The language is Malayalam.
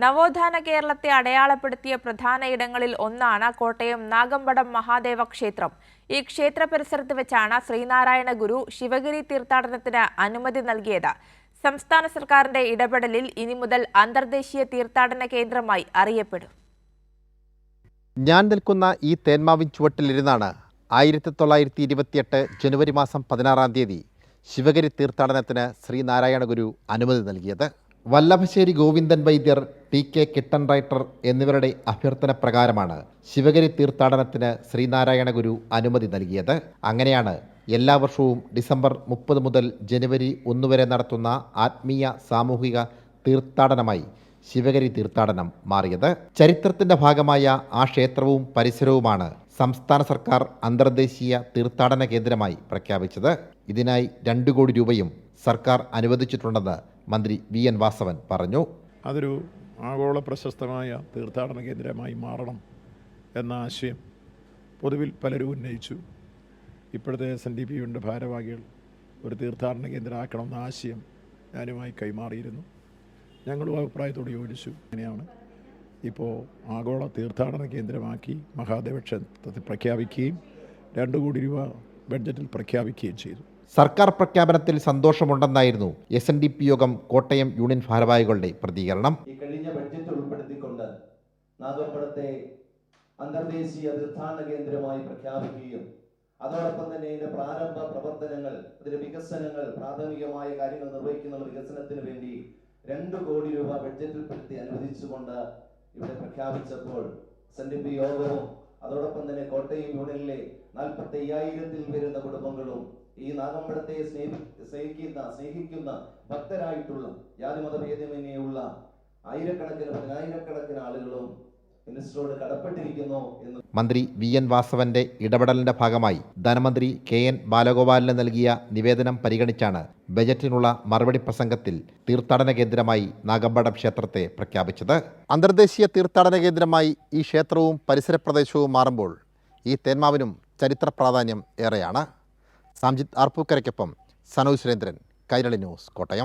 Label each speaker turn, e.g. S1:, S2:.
S1: നവോത്ഥാന കേരളത്തെ അടയാളപ്പെടുത്തിയ പ്രധാന ഇടങ്ങളിൽ ഒന്നാണ് കോട്ടയം നാഗമ്പടം മഹാദേവ ക്ഷേത്രം. ഈ ക്ഷേത്ര പരിസരത്ത് വെച്ചാണ് ശ്രീനാരായണ ഗുരു ശിവഗിരി തീർത്ഥാടനത്തിന് അനുമതി നൽകിയത്. സംസ്ഥാന സർക്കാരിന്റെ ഇടപെടലിൽ ഇനി മുതൽ അന്തർദേശീയ തീർത്ഥാടന കേന്ദ്രമായി അറിയപ്പെടും.
S2: ഞാൻ നിൽക്കുന്ന ഈ തേന്മാവിൻ ചുവട്ടിലിരുന്നാണ് 1928 ജനുവരി മാസം 16 തീയതി ശിവഗിരി തീർത്ഥാടനത്തിന് ശ്രീനാരായണ ഗുരു അനുമതി നൽകിയത്. വല്ലഭശ്ശേരി ഗോവിന്ദൻ വൈദ്യർ, TK കിട്ടൻ റൈറ്റർ എന്നിവരുടെ അഭ്യർത്ഥന പ്രകാരമാണ് ശിവഗിരി തീർത്ഥാടനത്തിന് ശ്രീനാരായണ ഗുരു അനുമതി നൽകിയത്. അങ്ങനെയാണ് എല്ലാ വർഷവും ഡിസംബർ 30 മുതൽ ജനുവരി 1 വരെ നടത്തുന്ന ആത്മീയ സാമൂഹിക തീർത്ഥാടനമായി ശിവഗിരി തീർത്ഥാടനം മാറിയത്. ചരിത്രത്തിന്റെ ഭാഗമായ ആ ക്ഷേത്രവും പരിസരവുമാണ് സംസ്ഥാന സർക്കാർ അന്തർദേശീയ തീർത്ഥാടന കേന്ദ്രമായി പ്രഖ്യാപിച്ചത്. ഇതിനായി 2 കോടി രൂപയും സർക്കാർ അനുവദിച്ചിട്ടുണ്ടെന്ന് മന്ത്രി VN വാസവൻ പറഞ്ഞു.
S3: അതൊരു ആഗോള പ്രശസ്തമായ തീർത്ഥാടന കേന്ദ്രമായി മാറണം എന്ന ആശയം പൊതുവിൽ പലരും ഉന്നയിച്ചു. ഇപ്പോഴത്തെ SNDPയുടെ ഭാരവാഹികൾ ഒരു തീർത്ഥാടന കേന്ദ്രമാക്കണമെന്ന ആശയം ഞാനുമായി കൈമാറിയിരുന്നു. ഞങ്ങളും അഭിപ്രായത്തോട് യോജിച്ചു. അങ്ങനെയാണ് ഇപ്പോൾ ആഗോള തീർത്ഥാടന കേന്ദ്രമാക്കി മഹാദേവ ക്ഷേത്രത്തിൽ പ്രഖ്യാപിക്കുകയും 2 കോടി രൂപ ബഡ്ജറ്റിൽ പ്രഖ്യാപിക്കുകയും ചെയ്തു.
S2: സർക്കാർ പ്രഖ്യാപനത്തിൽ സന്തോഷമുണ്ടെന്നായിരുന്നു SNDP യോഗം കോട്ടയം യൂണിയൻ ഭാരവാഹികളുടെ പ്രതികരണം.
S4: ഈ കഴിഞ്ഞ ബഡ്ജറ്റ് ഉൾപ്പെടുത്തിക്കൊണ്ട് നാഗമ്പടത്തെ അന്തർദേശീയ തീർത്ഥാടന കേന്ദ്രമായി പ്രഖ്യാപിക്കുകയും അതോടൊപ്പം തന്നെ ഇതിന്റെ പ്രാരംഭ പ്രവർത്തനങ്ങൾ, അതിന്റെ വികസനങ്ങൾ, പ്രാഥമികമായ കാര്യങ്ങൾ നിർവഹിക്കുന്ന വികസനത്തിന് വേണ്ടി 2 കോടി രൂപ ബഡ്ജറ്റിൽ പെടുത്തി അനുവദിച്ചുകൊണ്ട് ഇവിടെ പ്രഖ്യാപിച്ചപ്പോൾ SNDP യോഗവും അതോടൊപ്പം തന്നെ കോട്ടയം യൂണിയനിലെ 45,000-ൽ വരുന്ന കുടുംബങ്ങളും ഈ നാഗമ്പടത്തെ സ്നേഹിക്കുന്ന ഭക്തരായിട്ടുള്ള ജാതിമതഭേദമന്യേയുള്ള പതിനായിരക്കണക്കിന് ആളുകളും മിനിസ്റ്ററോട് കടപ്പെട്ടിരിക്കുന്നു എന്ന്
S2: മന്ത്രി VN വാസവന്റെ ഇടപെടലിന്റെ ഭാഗമായി ധനമന്ത്രി KN ബാലഗോപാലിന് നൽകിയ നിവേദനം പരിഗണിച്ചാണ് ബജറ്റിനുള്ള മറുപടി പ്രസംഗത്തിൽ തീർത്ഥാടന കേന്ദ്രമായി നാഗമ്പടം ക്ഷേത്രത്തെ പ്രഖ്യാപിച്ചത്. അന്തർദേശീയ തീർത്ഥാടന കേന്ദ്രമായി ഈ ക്ഷേത്രവും പരിസര പ്രദേശവും മാറുമ്പോൾ ഈ തേന്മാവിനും ചരിത്ര പ്രാധാന്യം ഏറെയാണ്. സാംജിത് ആർപ്പൂക്കരയ്ക്കൊപ്പം സനോജ് സുരേന്ദ്രൻ, കൈരളി ന്യൂസ്, കോട്ടയം.